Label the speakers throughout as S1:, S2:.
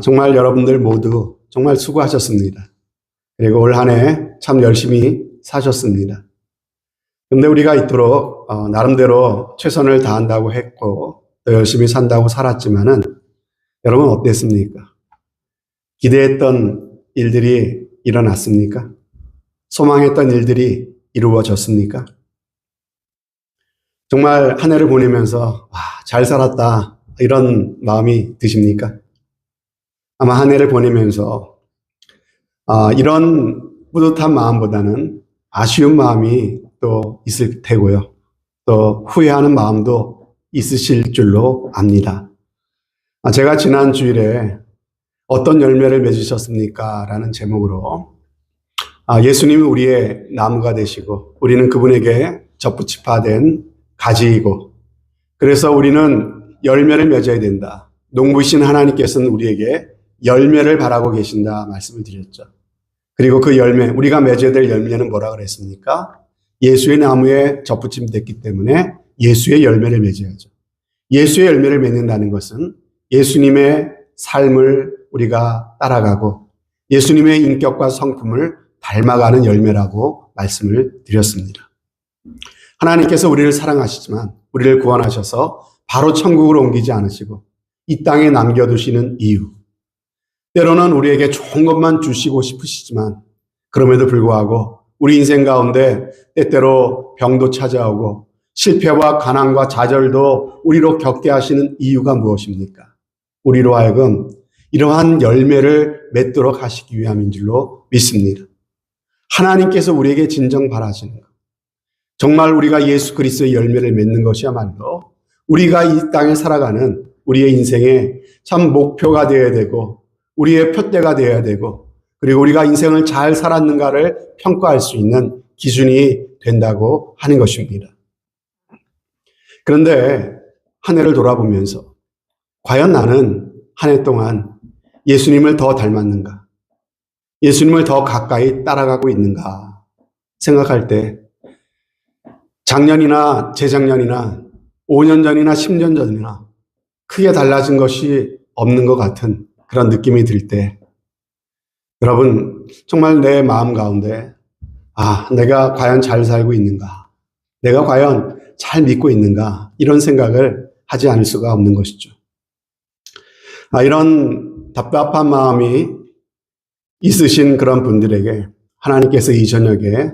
S1: 정말 여러분들 모두 정말 수고하셨습니다. 그리고 올 한 해 참 열심히 사셨습니다. 근데 우리가 이토록 나름대로 최선을 다한다고 했고 또 열심히 산다고 살았지만은 여러분 어땠습니까? 기대했던 일들이 일어났습니까? 소망했던 일들이 이루어졌습니까? 정말 한 해를 보내면서 잘 살았다 이런 마음이 드십니까? 아마 한 해를 보내면서 이런 뿌듯한 마음보다는 아쉬운 마음이 또 있을 테고요. 또 후회하는 마음도 있으실 줄로 압니다. 제가 지난 주일에 어떤 열매를 맺으셨습니까? 라는 제목으로 예수님이 우리의 나무가 되시고 우리는 그분에게 접붙이파된 가지이고 그래서 우리는 열매를 맺어야 된다. 농부이신 하나님께서는 우리에게 열매를 바라고 계신다 말씀을 드렸죠. 그리고 그 열매, 우리가 맺어야 될 열매는 뭐라 그랬습니까? 예수의 나무에 접붙임 됐기 때문에 예수의 열매를 맺어야죠. 예수의 열매를 맺는다는 것은 예수님의 삶을 우리가 따라가고 예수님의 인격과 성품을 닮아가는 열매라고 말씀을 드렸습니다. 하나님께서 우리를 사랑하시지만 우리를 구원하셔서 바로 천국으로 옮기지 않으시고 이 땅에 남겨두시는 이유, 때로는 우리에게 좋은 것만 주시고 싶으시지만 그럼에도 불구하고 우리 인생 가운데 때때로 병도 찾아오고 실패와 가난과 좌절도 우리로 겪게 하시는 이유가 무엇입니까? 우리로 하여금 이러한 열매를 맺도록 하시기 위함인 줄로 믿습니다. 하나님께서 우리에게 진정 바라시는 것, 정말 우리가 예수 그리스도의 열매를 맺는 것이야말로 우리가 이 땅에 살아가는 우리의 인생의 참 목표가 되어야 되고 우리의 표대가 되어야 되고 그리고 우리가 인생을 잘 살았는가를 평가할 수 있는 기준이 된다고 하는 것입니다. 그런데 한 해를 돌아보면서 과연 나는 한 해 동안 예수님을 더 닮았는가? 예수님을 더 가까이 따라가고 있는가? 생각할 때 작년이나 재작년이나 5년 전이나 10년 전이나 크게 달라진 것이 없는 것 같은 그런 느낌이 들 때 여러분 정말 내 마음 가운데 내가 과연 잘 살고 있는가? 내가 과연 잘 믿고 있는가? 이런 생각을 하지 않을 수가 없는 것이죠. 이런 답답한 마음이 있으신 그런 분들에게 하나님께서 이 저녁에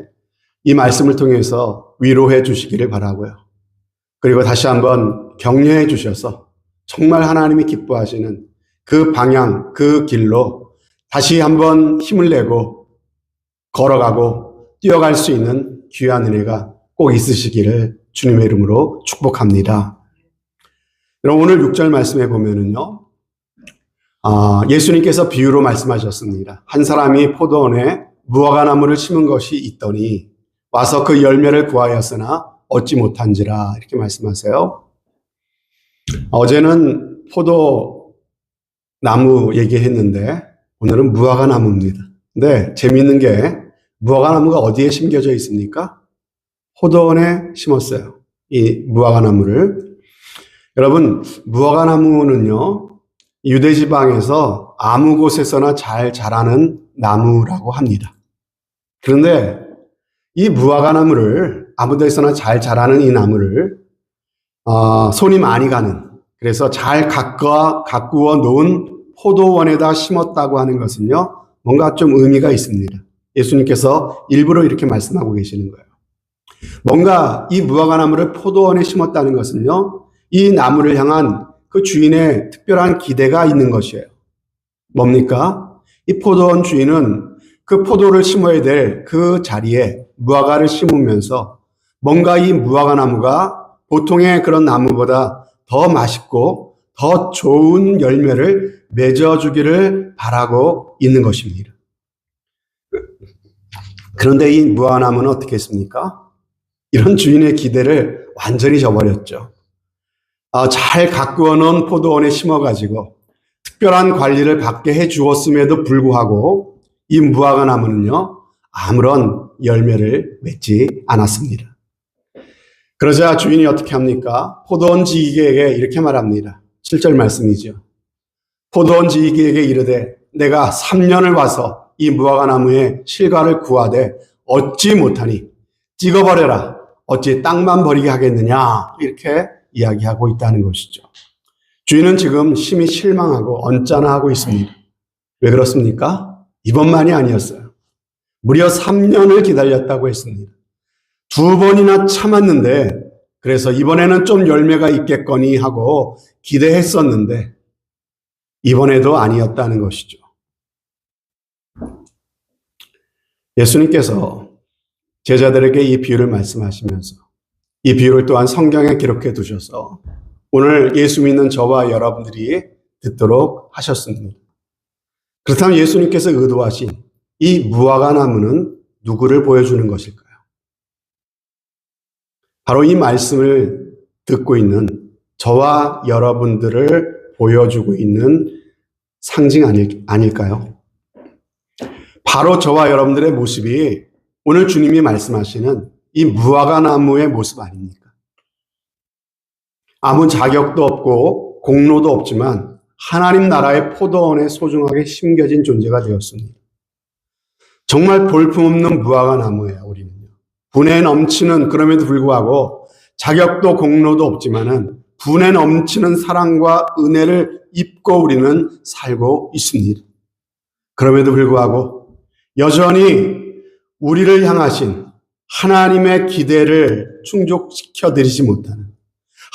S1: 이 말씀을 통해서 위로해 주시기를 바라고요. 그리고 다시 한번 격려해 주셔서 정말 하나님이 기뻐하시는 그 방향, 그 길로 다시 한번 힘을 내고 걸어가고 뛰어갈 수 있는 귀한 은혜가 꼭 있으시기를 주님의 이름으로 축복합니다. 여러분 오늘 6절 말씀에 보면은요, 예수님께서 비유로 말씀하셨습니다. 한 사람이 포도원에 무화과나무를 심은 것이 있더니 와서 그 열매를 구하였으나 얻지 못한지라 이렇게 말씀하세요. 어제는 포도나무 얘기했는데 오늘은 무화과나무입니다. 근데 재미있는 게 무화과나무가 어디에 심겨져 있습니까? 포도원에 심었어요. 이 무화과나무를. 여러분 무화과나무는요 유대지방에서 아무 곳에서나 잘 자라는 나무라고 합니다. 그런데 이 무화과나무를 아무 데서나 잘 자라는 이 나무를 손이 많이 가는 그래서 잘 가꾸어 놓은 포도원에다 심었다고 하는 것은요 뭔가 좀 의미가 있습니다. 예수님께서 일부러 이렇게 말씀하고 계시는 거예요. 뭔가 이 무화과나무를 포도원에 심었다는 것은요 이 나무를 향한 그 주인의 특별한 기대가 있는 것이에요. 뭡니까? 이 포도원 주인은 그 포도를 심어야 될 그 자리에 무화과를 심으면서 뭔가 이 무화과나무가 보통의 그런 나무보다 더 맛있고 더 좋은 열매를 맺어주기를 바라고 있는 것입니다. 그런데 이 무화과나무는 어떻게 했습니까? 이런 주인의 기대를 완전히 저버렸죠. 잘 가꾸어 놓은 포도원에 심어가지고 특별한 관리를 받게 해 주었음에도 불구하고 이 무화과나무는요 아무런 열매를 맺지 않았습니다. 그러자 주인이 어떻게 합니까? 포도원 지기에게 이렇게 말합니다. 7절 말씀이죠. 포도원 지기에게 이르되 내가 3년을 와서 이 무화과 나무의 실과를 구하되 얻지 못하니 찍어버려라. 어찌 땅만 버리게 하겠느냐. 이렇게 이야기하고 있다는 것이죠. 주인은 지금 심히 실망하고 언짢아하고 있습니다. 왜 그렇습니까? 이번만이 아니었어요. 무려 3년을 기다렸다고 했습니다. 2번이나 참았는데, 그래서 이번에는 좀 열매가 있겠거니 하고 기대했었는데 이번에도 아니었다는 것이죠. 예수님께서 제자들에게 이 비유를 말씀하시면서 이 비유를 또한 성경에 기록해 두셔서 오늘 예수 믿는 저와 여러분들이 듣도록 하셨습니다. 그렇다면 예수님께서 의도하신 이 무화과 나무는 누구를 보여주는 것일까요? 바로 이 말씀을 듣고 있는 저와 여러분들을 보여주고 있는 상징 아닐까요? 바로 저와 여러분들의 모습이 오늘 주님이 말씀하시는 이 무화과 나무의 모습 아닙니까? 아무 자격도 없고 공로도 없지만 하나님 나라의 포도원에 소중하게 심겨진 존재가 되었습니다. 정말 볼품없는 무화과 나무예요, 우리는요. 분에 넘치는, 그럼에도 불구하고 자격도 공로도 없지만은 분에 넘치는 사랑과 은혜를 입고 우리는 살고 있습니다. 그럼에도 불구하고 여전히 우리를 향하신 하나님의 기대를 충족시켜 드리지 못하는,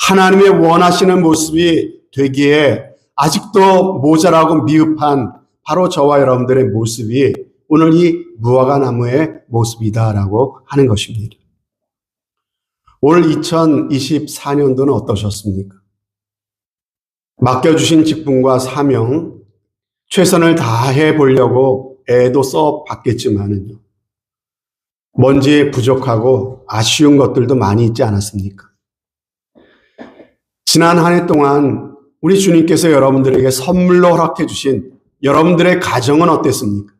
S1: 하나님의 원하시는 모습이 되기에 아직도 모자라고 미흡한 바로 저와 여러분들의 모습이 오늘 이 무화과 나무의 모습이다라고 하는 것입니다. 올 2024년도는 어떠셨습니까? 맡겨주신 직분과 사명, 최선을 다해 보려고 애도 써 봤겠지만은요, 뭔지 부족하고 아쉬운 것들도 많이 있지 않았습니까? 지난 한 해 동안 우리 주님께서 여러분들에게 선물로 허락해 주신 여러분들의 가정은 어땠습니까?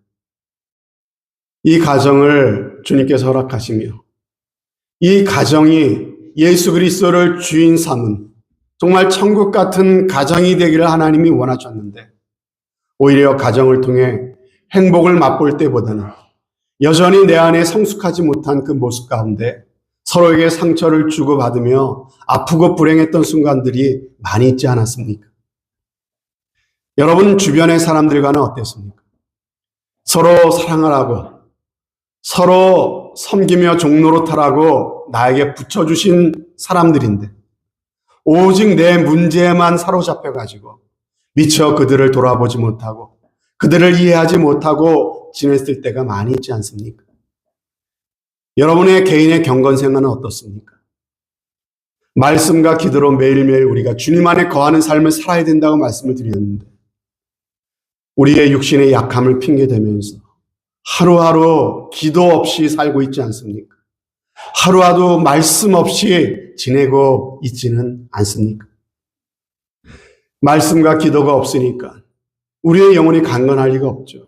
S1: 이 가정을 주님께서 허락하시며 이 가정이 예수 그리스도를 주인 삼은 정말 천국 같은 가정이 되기를 하나님이 원하셨는데 오히려 가정을 통해 행복을 맛볼 때보다는 여전히 내 안에 성숙하지 못한 그 모습 가운데 서로에게 상처를 주고받으며 아프고 불행했던 순간들이 많이 있지 않았습니까? 여러분 주변의 사람들과는 어땠습니까? 서로 사랑하라고, 서로 섬기며 종노릇하라고 나에게 붙여주신 사람들인데 오직 내 문제에만 사로잡혀가지고 미처 그들을 돌아보지 못하고 그들을 이해하지 못하고 지냈을 때가 많이 있지 않습니까? 여러분의 개인의 경건 생활은 어떻습니까? 말씀과 기도로 매일매일 우리가 주님 안에 거하는 삶을 살아야 된다고 말씀을 드렸는데 우리의 육신의 약함을 핑계대면서 하루하루 기도 없이 살고 있지 않습니까? 하루하루 말씀 없이 지내고 있지는 않습니까? 말씀과 기도가 없으니까 우리의 영혼이 강건할 리가 없죠.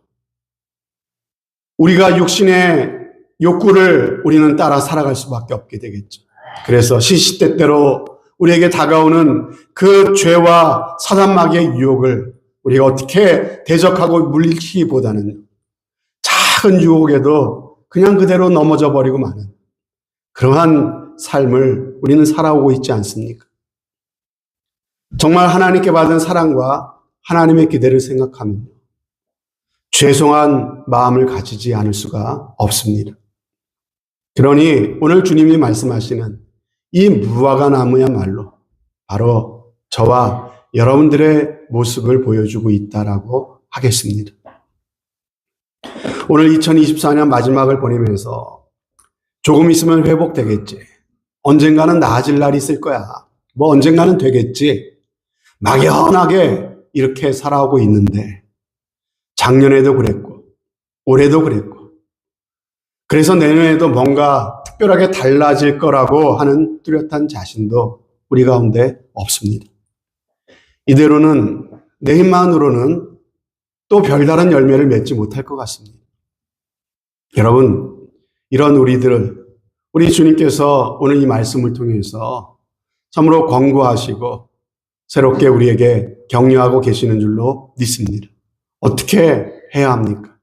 S1: 우리가 육신의 욕구를 우리는 따라 살아갈 수밖에 없게 되겠죠. 그래서 시시때때로 우리에게 다가오는 그 죄와 사단마귀의 유혹을 우리가 어떻게 대적하고 물리치기보다는 작은 유혹에도 그냥 그대로 넘어져 버리고 마는 그러한 삶을 우리는 살아오고 있지 않습니까? 정말 하나님께 받은 사랑과 하나님의 기대를 생각하면 죄송한 마음을 가지지 않을 수가 없습니다. 그러니 오늘 주님이 말씀하시는 이 무화과 나무야말로 바로 저와 여러분들의 모습을 보여주고 있다라고 하겠습니다. 오늘 2024년 마지막을 보내면서 조금 있으면 회복되겠지. 언젠가는 나아질 날이 있을 거야. 뭐 언젠가는 되겠지. 막연하게 이렇게 살아오고 있는데 작년에도 그랬고 올해도 그랬고 그래서 내년에도 뭔가 특별하게 달라질 거라고 하는 뚜렷한 자신도 우리 가운데 없습니다. 이대로는 내 힘만으로는 또 별다른 열매를 맺지 못할 것 같습니다. 여러분, 이런 우리들을 우리 주님께서 오늘 이 말씀을 통해서 참으로 권고하시고 새롭게 우리에게 격려하고 계시는 줄로 믿습니다. 어떻게 해야 합니까?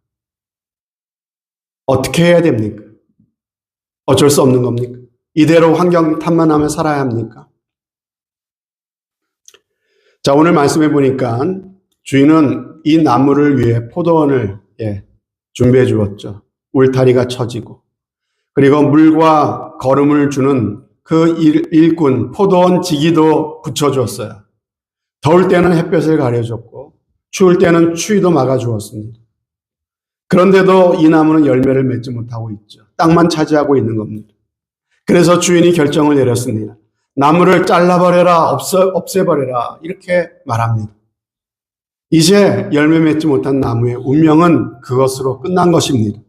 S1: 어떻게 해야 됩니까? 어쩔 수 없는 겁니까? 이대로 환경 탓만하며 살아야 합니까? 자, 오늘 말씀해 보니까 주인은 이 나무를 위해 포도원을 준비해 주었죠. 울타리가 쳐지고, 그리고 물과 거름을 주는 그 일꾼, 포도원 지기도 붙여주었어요. 더울 때는 햇볕을 가려줬고, 추울 때는 추위도 막아주었습니다. 그런데도 이 나무는 열매를 맺지 못하고 있죠. 땅만 차지하고 있는 겁니다. 그래서 주인이 결정을 내렸습니다. 나무를 잘라버려라, 없애버려라, 이렇게 말합니다. 이제 열매 맺지 못한 나무의 운명은 그것으로 끝난 것입니다.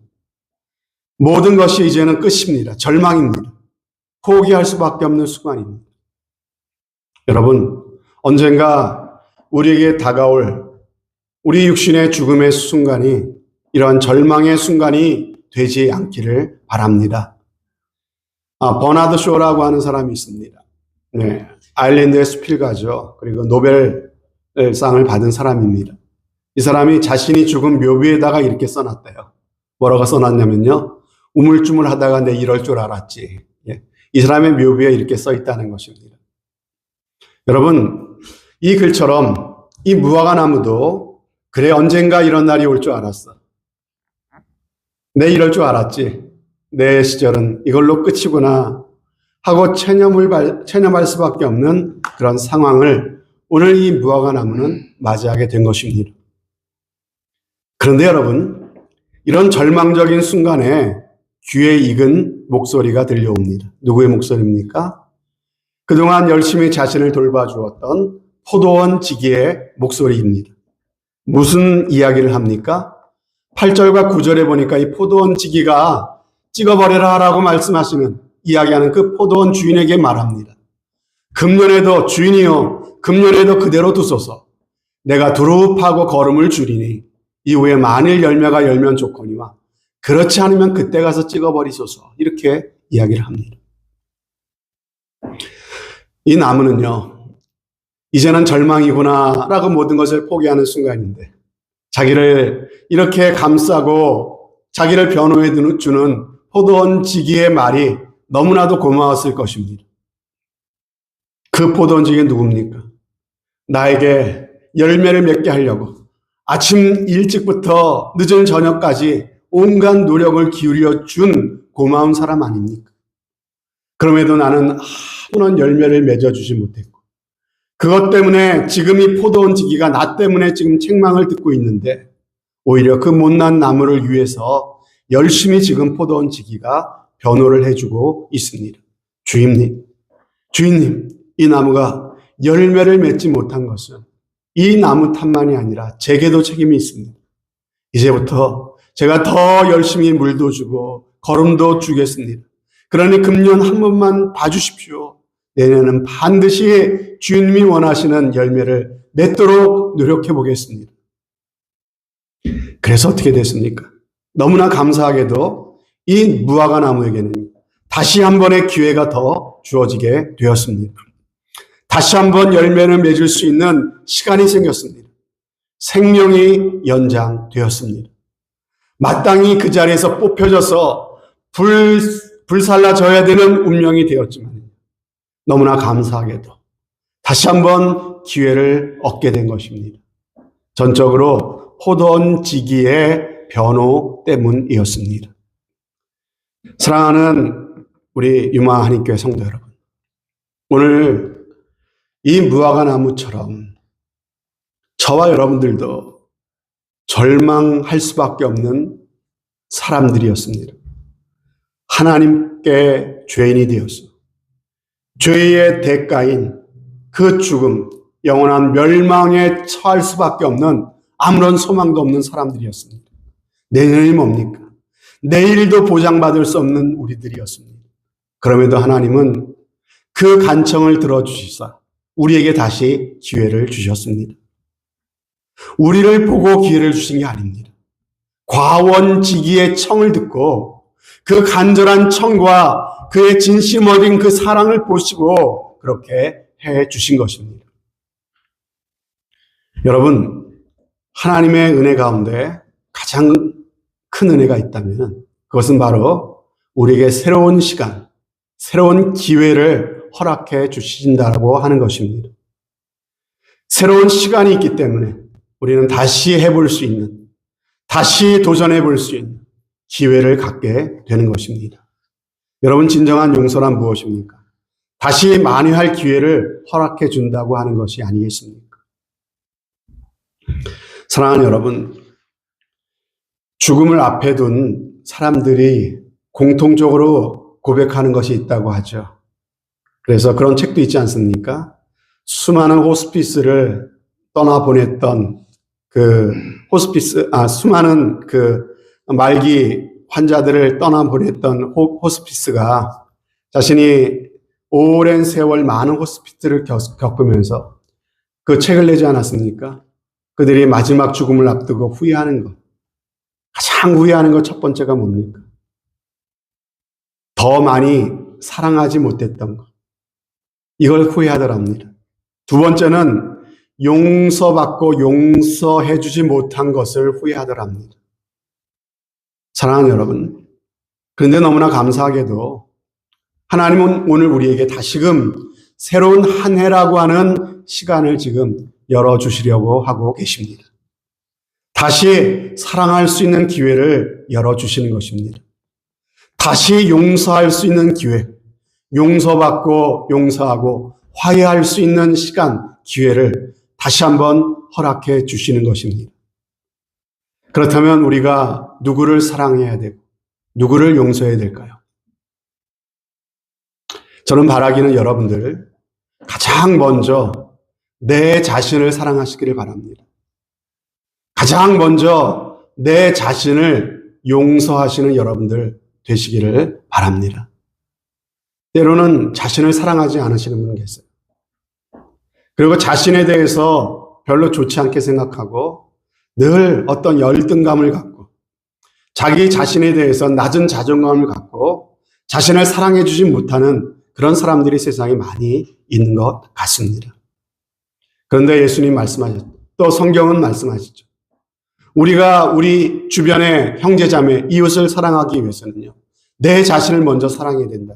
S1: 모든 것이 이제는 끝입니다. 절망입니다. 포기할 수밖에 없는 순간입니다. 여러분, 언젠가 우리에게 다가올 우리 육신의 죽음의 순간이 이런 절망의 순간이 되지 않기를 바랍니다. 버나드 쇼라고 하는 사람이 있습니다. 네, 아일랜드의 수필가죠. 그리고 노벨상을 받은 사람입니다. 이 사람이 자신이 죽은 묘비에다가 이렇게 써놨대요. 뭐라고 써놨냐면요. 우물쭈물 하다가 내 이럴 줄 알았지. 이 사람의 묘비에 이렇게 써 있다는 것입니다. 여러분, 이 글처럼 이 무화과 나무도 그래 언젠가 이런 날이 올 줄 알았어. 내 이럴 줄 알았지. 내 시절은 이걸로 끝이구나 하고 체념할 수밖에 없는 그런 상황을 오늘 이 무화과 나무는 맞이하게 된 것입니다. 그런데 여러분, 이런 절망적인 순간에 귀에 익은 목소리가 들려옵니다. 누구의 목소리입니까? 그동안 열심히 자신을 돌봐주었던 포도원 지기의 목소리입니다. 무슨 이야기를 합니까? 8절과 9절에 보니까 이 포도원 지기가 찍어버려라 라고 말씀하시는, 이야기하는 그 포도원 주인에게 말합니다. 금년에도 주인이여, 금년에도 그대로 두소서. 내가 두루 파고 거름을 줄이니 이후에 만일 열매가 열면 좋거니와 그렇지 않으면 그때 가서 찍어버리소서. 이렇게 이야기를 합니다. 이 나무는요, 이제는 절망이구나 라고 모든 것을 포기하는 순간인데, 자기를 이렇게 감싸고 자기를 변호해 주는 포도원 지기의 말이 너무나도 고마웠을 것입니다. 그 포도원 지기는 누굽니까? 나에게 열매를 맺게 하려고 아침 일찍부터 늦은 저녁까지 온갖 노력을 기울여 준 고마운 사람 아닙니까? 그럼에도 나는 아무런 열매를 맺어주지 못했고, 그것 때문에 지금 이 포도원 지기가 나 때문에 지금 책망을 듣고 있는데, 오히려 그 못난 나무를 위해서 열심히 지금 포도원 지기가 변호를 해주고 있습니다. 주인님, 이 나무가 열매를 맺지 못한 것은 이 나무 탓만이 아니라 제게도 책임이 있습니다. 이제부터 제가 더 열심히 물도 주고 거름도 주겠습니다. 그러니 금년 한 번만 봐주십시오. 내년은 반드시 주님이 원하시는 열매를 맺도록 노력해 보겠습니다. 그래서 어떻게 됐습니까? 너무나 감사하게도 이 무화과 나무에게는 다시 한 번의 기회가 더 주어지게 되었습니다. 다시 한 번 열매를 맺을 수 있는 시간이 생겼습니다. 생명이 연장되었습니다. 마땅히 그 자리에서 뽑혀져서 불살라져야 되는 운명이 되었지만 너무나 감사하게도 다시 한번 기회를 얻게 된 것입니다. 전적으로 포도원 지기의 변호 때문이었습니다. 사랑하는 우리 유마 한인교회 성도 여러분, 오늘 이 무화과 나무처럼 저와 여러분들도 절망할 수밖에 없는 사람들이었습니다. 하나님께 죄인이 되었어. 죄의 대가인 그 죽음, 영원한 멸망에 처할 수밖에 없는 아무런 소망도 없는 사람들이었습니다. 내년이 뭡니까? 내일도 보장받을 수 없는 우리들이었습니다. 그럼에도 하나님은 그 간청을 들어주시사 우리에게 다시 기회를 주셨습니다. 우리를 보고 기회를 주신 게 아닙니다. 과원지기의 청을 듣고 그 간절한 청과 그의 진심 어린 그 사랑을 보시고 그렇게 해 주신 것입니다. 여러분, 하나님의 은혜 가운데 가장 큰 은혜가 있다면 그것은 바로 우리에게 새로운 시간, 새로운 기회를 허락해 주신다고 하는 것입니다. 새로운 시간이 있기 때문에 우리는 다시 해볼 수 있는, 다시 도전해 볼 수 있는 기회를 갖게 되는 것입니다. 여러분, 진정한 용서란 무엇입니까? 다시 만회할 기회를 허락해 준다고 하는 것이 아니겠습니까? 사랑하는 여러분, 죽음을 앞에 둔 사람들이 공통적으로 고백하는 것이 있다고 하죠. 그래서 그런 책도 있지 않습니까? 수많은 호스피스를 떠나보냈던 수많은 말기 환자들을 떠나보냈던 호스피스가 자신이 오랜 세월 많은 호스피스를 겪으면서 그 책을 내지 않았습니까? 그들이 마지막 죽음을 앞두고 후회하는 것. 가장 후회하는 것 첫 번째가 뭡니까? 더 많이 사랑하지 못했던 것. 이걸 후회하더랍니다. 두 번째는 용서받고 용서해주지 못한 것을 후회하더랍니다. 사랑하는 여러분, 그런데 너무나 감사하게도 하나님은 오늘 우리에게 다시금 새로운 한 해라고 하는 시간을 지금 열어주시려고 하고 계십니다. 다시 사랑할 수 있는 기회를 열어주시는 것입니다. 다시 용서할 수 있는 기회, 용서받고 용서하고 화해할 수 있는 시간, 기회를 다시 한번 허락해 주시는 것입니다. 그렇다면 우리가 누구를 사랑해야 되고 누구를 용서해야 될까요? 저는 바라기는 여러분들 가장 먼저 내 자신을 사랑하시기를 바랍니다. 가장 먼저 내 자신을 용서하시는 여러분들 되시기를 바랍니다. 때로는 자신을 사랑하지 않으시는 분 계세요. 그리고 자신에 대해서 별로 좋지 않게 생각하고 늘 어떤 열등감을 갖고 자기 자신에 대해서 낮은 자존감을 갖고 자신을 사랑해 주지 못하는 그런 사람들이 세상에 많이 있는 것 같습니다. 그런데 예수님 말씀하셨죠. 또 성경은 말씀하시죠. 우리가 우리 주변의 형제자매, 이웃을 사랑하기 위해서는요, 내 자신을 먼저 사랑해야 된다.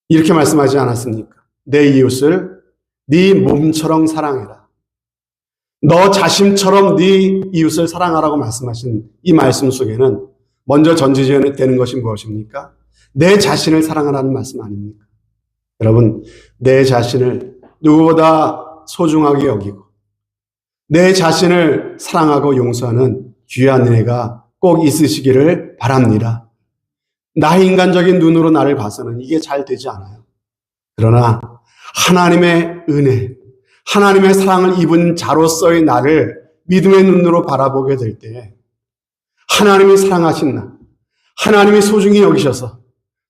S1: 이렇게 말씀하지 않았습니까? 내 이웃을 네 몸처럼 사랑해라. 너 자신처럼 네 이웃을 사랑하라고 말씀하신 이 말씀 속에는 먼저 전제되는 것이 무엇입니까? 내 자신을 사랑하라는 말씀 아닙니까? 여러분, 내 자신을 누구보다 소중하게 여기고 내 자신을 사랑하고 용서하는 귀한 은혜가 꼭 있으시기를 바랍니다. 나의 인간적인 눈으로 나를 봐서는 이게 잘 되지 않아요. 그러나 하나님의 은혜, 하나님의 사랑을 입은 자로서의 나를 믿음의 눈으로 바라보게 될 때 하나님이 사랑하신 나, 하나님이 소중히 여기셔서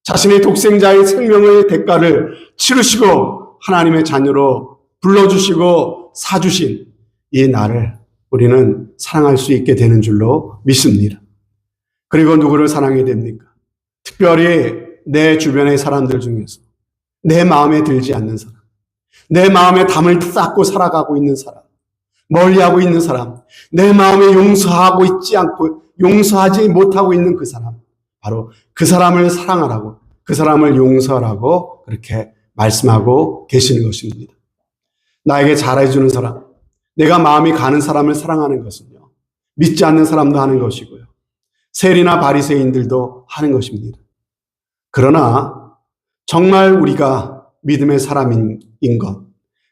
S1: 자신의 독생자의 생명의 대가를 치르시고 하나님의 자녀로 불러주시고 사주신 이 나를 우리는 사랑할 수 있게 되는 줄로 믿습니다. 그리고 누구를 사랑해야 됩니까? 특별히 내 주변의 사람들 중에서 내 마음에 들지 않는 사람, 내 마음에 담을 쌓고 살아가고 있는 사람, 멀리하고 있는 사람, 내 마음에 용서하지 못하고 있는 그 사람, 바로 그 사람을 사랑하라고, 그 사람을 용서하라고 그렇게 말씀하고 계시는 것입니다. 나에게 잘해주는 사람, 내가 마음이 가는 사람을 사랑하는 것은요, 믿지 않는 사람도 하는 것이고요, 세리나 바리새인들도 하는 것입니다. 그러나 정말 우리가 믿음의 사람인 것,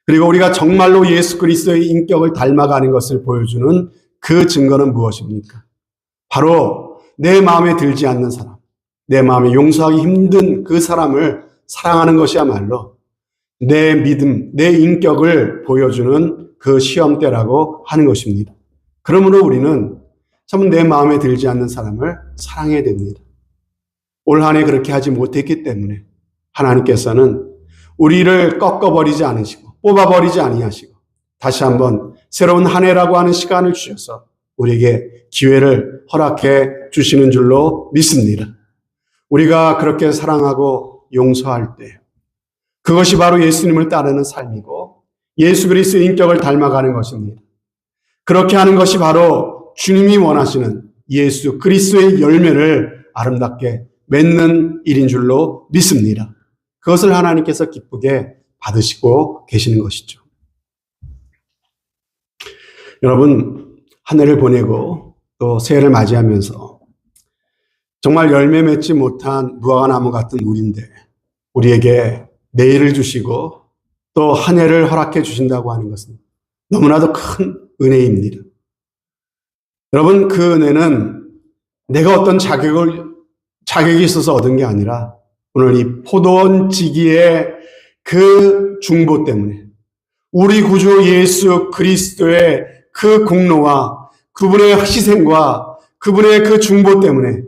S1: 그리고 우리가 정말로 예수 그리스도의 인격을 닮아가는 것을 보여주는 그 증거는 무엇입니까? 바로 내 마음에 들지 않는 사람, 내 마음에 용서하기 힘든 그 사람을 사랑하는 것이야말로 내 믿음, 내 인격을 보여주는 그 시험대라고 하는 것입니다. 그러므로 우리는 참 내 마음에 들지 않는 사람을 사랑해야 됩니다. 올 한 해 그렇게 하지 못했기 때문에 하나님께서는 우리를 꺾어버리지 않으시고 뽑아버리지 아니하시고 다시 한번 새로운 한 해라고 하는 시간을 주셔서 우리에게 기회를 허락해 주시는 줄로 믿습니다. 우리가 그렇게 사랑하고 용서할 때 그것이 바로 예수님을 따르는 삶이고 예수 그리스도의 인격을 닮아가는 것입니다. 그렇게 하는 것이 바로 주님이 원하시는 예수 그리스도의 열매를 아름답게 맺는 일인 줄로 믿습니다. 그것을 하나님께서 기쁘게 받으시고 계시는 것이죠. 여러분, 한 해를 보내고 또 새해를 맞이하면서 정말 열매 맺지 못한 무화과나무 같은 우리인데 우리에게 내일을 주시고 또 한 해를 허락해 주신다고 하는 것은 너무나도 큰 은혜입니다. 여러분, 그 은혜는 내가 어떤 자격이 있어서 얻은 게 아니라 오늘 이 포도원지기의 그 중보 때문에 우리 구주 예수 그리스도의 그 공로와 그분의 희생과 그분의 그 중보 때문에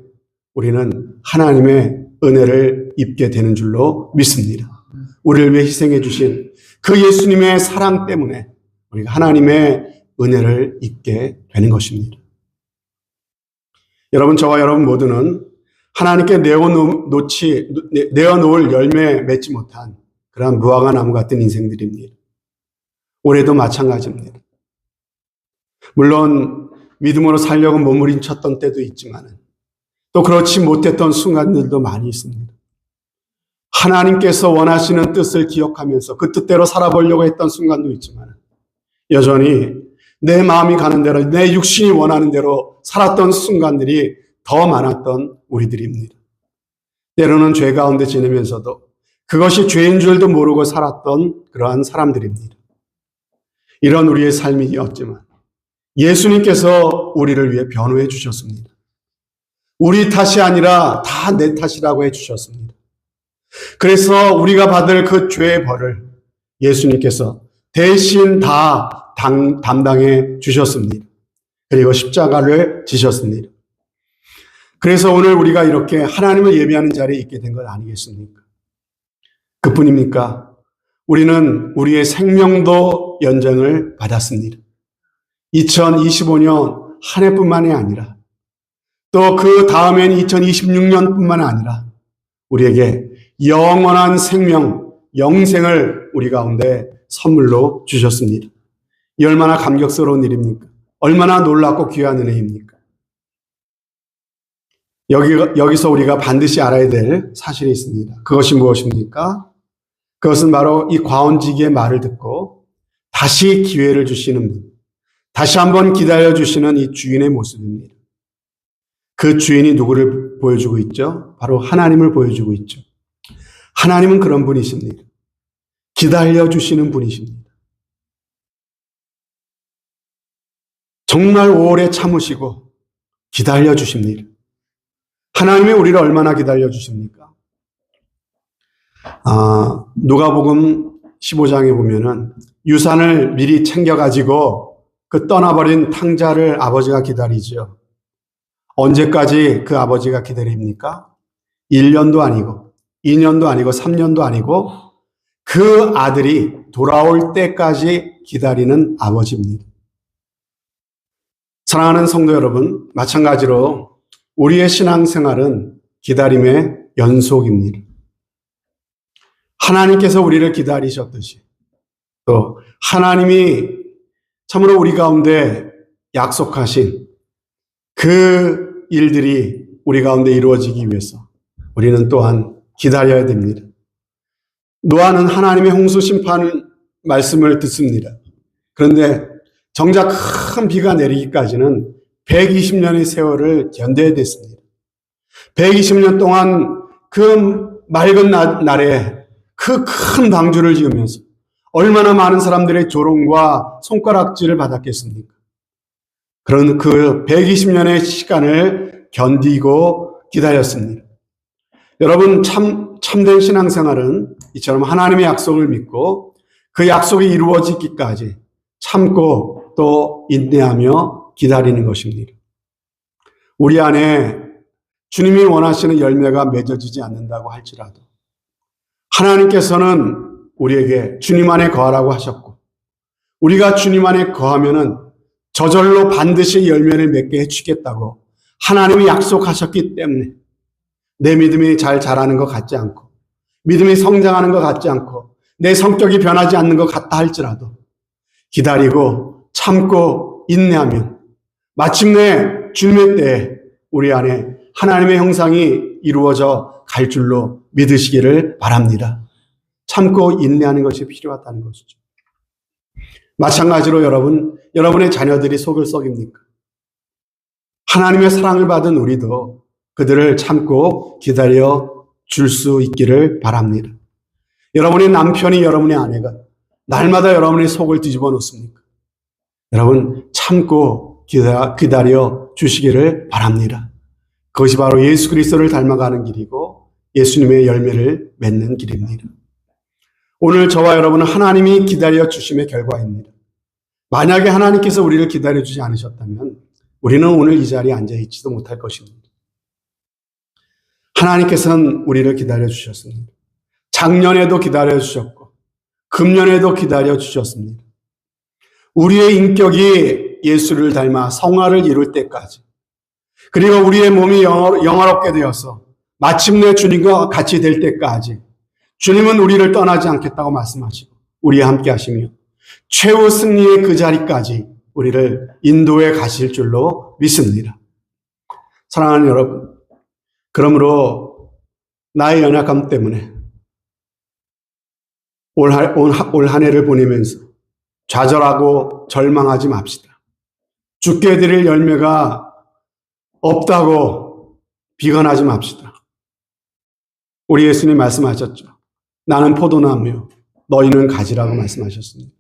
S1: 우리는 하나님의 은혜를 입게 되는 줄로 믿습니다. 우리를 위해 희생해 주신 그 예수님의 사랑 때문에 우리가 하나님의 은혜를 입게 되는 것입니다. 여러분, 저와 여러분 모두는 하나님께 내어놓을 열매 맺지 못한 그러한 무화과 나무 같은 인생들입니다. 올해도 마찬가지입니다. 물론 믿음으로 살려고 몸부림쳤던 때도 있지만 또 그렇지 못했던 순간들도 많이 있습니다. 하나님께서 원하시는 뜻을 기억하면서 그 뜻대로 살아보려고 했던 순간도 있지만 여전히 내 마음이 가는 대로 내 육신이 원하는 대로 살았던 순간들이 더 많았던 우리들입니다. 때로는 죄 가운데 지내면서도 그것이 죄인 줄도 모르고 살았던 그러한 사람들입니다. 이런 우리의 삶이었지만 예수님께서 우리를 위해 변호해 주셨습니다. 우리 탓이 아니라 다 내 탓이라고 해 주셨습니다. 그래서 우리가 받을 그 죄의 벌을 예수님께서 대신 다 담당해 주셨습니다. 그리고 십자가를 지셨습니다. 그래서 오늘 우리가 이렇게 하나님을 예배하는 자리에 있게 된 것 아니겠습니까? 그뿐입니까? 우리는 우리의 생명도 연장을 받았습니다. 2025년 한 해뿐만이 아니라 또 그 다음엔 2026년뿐만 아니라 우리에게 영원한 생명, 영생을 우리 가운데 선물로 주셨습니다. 이 얼마나 감격스러운 일입니까? 얼마나 놀랍고 귀한 은혜입니까? 여기서 우리가 반드시 알아야 될 사실이 있습니다. 그것이 무엇입니까? 그것은 바로 이 과원지기의 말을 듣고 다시 기회를 주시는 분, 다시 한번 기다려주시는 이 주인의 모습입니다. 그 주인이 누구를 보여주고 있죠? 바로 하나님을 보여주고 있죠. 하나님은 그런 분이십니다. 기다려주시는 분이십니다. 정말 오래 참으시고 기다려주십니다. 하나님이 우리를 얼마나 기다려주십니까? 누가복음 15장에 보면은 유산을 미리 챙겨가지고 그 떠나버린 탕자를 아버지가 기다리죠. 언제까지 그 아버지가 기다립니까? 1년도 아니고 2년도 아니고 3년도 아니고 그 아들이 돌아올 때까지 기다리는 아버지입니다. 사랑하는 성도 여러분, 마찬가지로 우리의 신앙생활은 기다림의 연속입니다. 하나님께서 우리를 기다리셨듯이 또 하나님이 참으로 우리 가운데 약속하신 그 일들이 우리 가운데 이루어지기 위해서 우리는 또한 기다려야 됩니다. 노아는 하나님의 홍수 심판 말씀을 듣습니다. 그런데 정작 큰 비가 내리기까지는 120년의 세월을 견뎌야 됐습니다. 120년 동안 그 맑은 날에 그 큰 방주를 지으면서 얼마나 많은 사람들의 조롱과 손가락질을 받았겠습니까? 그런 그 120년의 시간을 견디고 기다렸습니다. 여러분, 참된 신앙생활은 이처럼 하나님의 약속을 믿고 그 약속이 이루어지기까지 참고 또 인내하며 기다리는 것입니다. 우리 안에 주님이 원하시는 열매가 맺어지지 않는다고 할지라도 하나님께서는 우리에게 주님 안에 거하라고 하셨고 우리가 주님 안에 거하면은 저절로 반드시 열매를 맺게 해주겠다고 하나님이 약속하셨기 때문에 내 믿음이 잘 자라는 것 같지 않고 믿음이 성장하는 것 같지 않고 내 성격이 변하지 않는 것 같다 할지라도 기다리고 참고 인내하면 마침내 주님의 때에 우리 안에 하나님의 형상이 이루어져 갈 줄로 믿으시기를 바랍니다. 참고 인내하는 것이 필요하다는 것이죠. 마찬가지로 여러분의 자녀들이 속을 썩입니까? 하나님의 사랑을 받은 우리도 그들을 참고 기다려 줄 수 있기를 바랍니다. 여러분의 남편이 여러분의 아내가 날마다 여러분의 속을 뒤집어 놓습니까? 여러분 참고 기다려 주시기를 바랍니다. 그것이 바로 예수 그리스도를 닮아가는 길이고 예수님의 열매를 맺는 길입니다. 오늘 저와 여러분은 하나님이 기다려 주심의 결과입니다. 만약에 하나님께서 우리를 기다려 주지 않으셨다면 우리는 오늘 이 자리에 앉아 있지도 못할 것입니다. 하나님께서는 우리를 기다려 주셨습니다. 작년에도 기다려 주셨고 금년에도 기다려 주셨습니다. 우리의 인격이 예수를 닮아 성화를 이룰 때까지, 그리고 우리의 몸이 영화롭게 되어서 마침내 주님과 같이 될 때까지 주님은 우리를 떠나지 않겠다고 말씀하시고 우리와 함께 하시며 최후 승리의 그 자리까지 우리를 인도해 가실 줄로 믿습니다. 사랑하는 여러분, 그러므로 나의 연약함 때문에 올 한 해를 보내면서 좌절하고 절망하지 맙시다. 주께 드릴 열매가 없다고 비관하지 맙시다. 우리 예수님 말씀하셨죠. 나는 포도나무요 너희는 가지라고 말씀하셨습니다.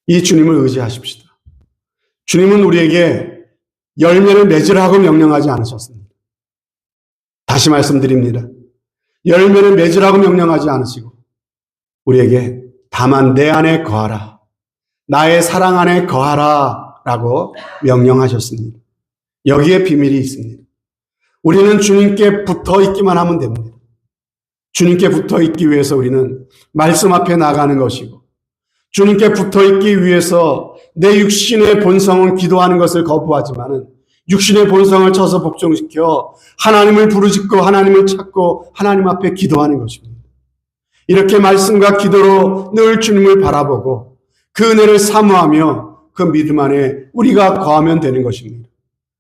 S1: 이 주님을 의지하십시다. 주님은 우리에게 열매를 맺으라고 명령하지 않으셨습니다. 다시 말씀드립니다. 열매를 맺으라고 명령하지 않으시고 우리에게 다만 내 안에 거하라, 나의 사랑 안에 거하라 라고 명령하셨습니다. 여기에 비밀이 있습니다. 우리는 주님께 붙어 있기만 하면 됩니다. 주님께 붙어 있기 위해서 우리는 말씀 앞에 나가는 것이고, 주님께 붙어 있기 위해서 내 육신의 본성은 기도하는 것을 거부하지만은 육신의 본성을 쳐서 복종시켜 하나님을 부르짖고 하나님을 찾고 하나님 앞에 기도하는 것입니다. 이렇게 말씀과 기도로 늘 주님을 바라보고 그 은혜를 사모하며 그 믿음 안에 우리가 거하면 되는 것입니다.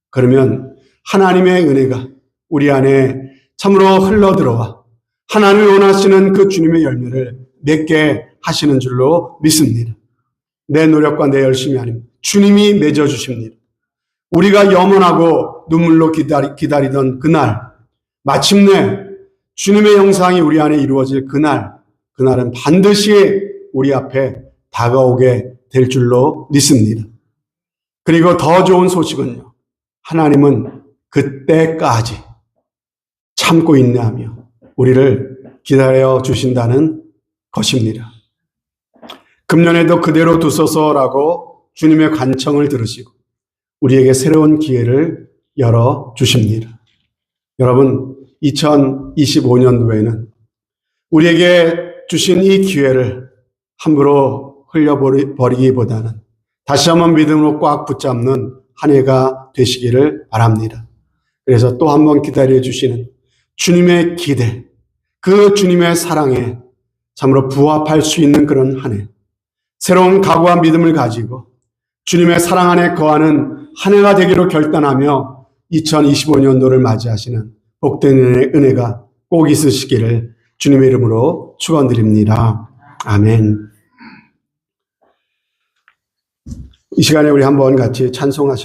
S1: 그러면 하나님의 은혜가 우리 안에 참으로 흘러들어와 하나님이 원하시는 그 주님의 열매를 맺게 하시는 줄로 믿습니다. 내 노력과 내 열심이 아닙니다. 주님이 맺어주십니다. 우리가 염원하고 눈물로 기다리던 그날, 마침내 주님의 형상이 우리 안에 이루어질 그날은 반드시 우리 앞에 다가오게 될 줄로 믿습니다. 그리고 더 좋은 소식은요, 하나님은 그때까지 참고 인내하며 우리를 기다려 주신다는 것입니다. 금년에도 그대로 두소서라고 주님의 간청을 들으시고 우리에게 새로운 기회를 열어주십니다. 여러분, 2025년도에는 우리에게 주신 이 기회를 함부로 흘려버리기보다는 다시 한번 믿음으로 꽉 붙잡는 한 해가 되시기를 바랍니다. 그래서 또 한번 기다려주시는 주님의 기대, 그 주님의 사랑에 참으로 부합할 수 있는 그런 한 해, 새로운 각오와 믿음을 가지고 주님의 사랑 안에 거하는 한 해가 되기로 결단하며 2025년도를 맞이하시는 복된 은혜가 꼭 있으시기를 주님의 이름으로 축원드립니다. 아멘. 이 시간에 우리 한번 같이 찬송하실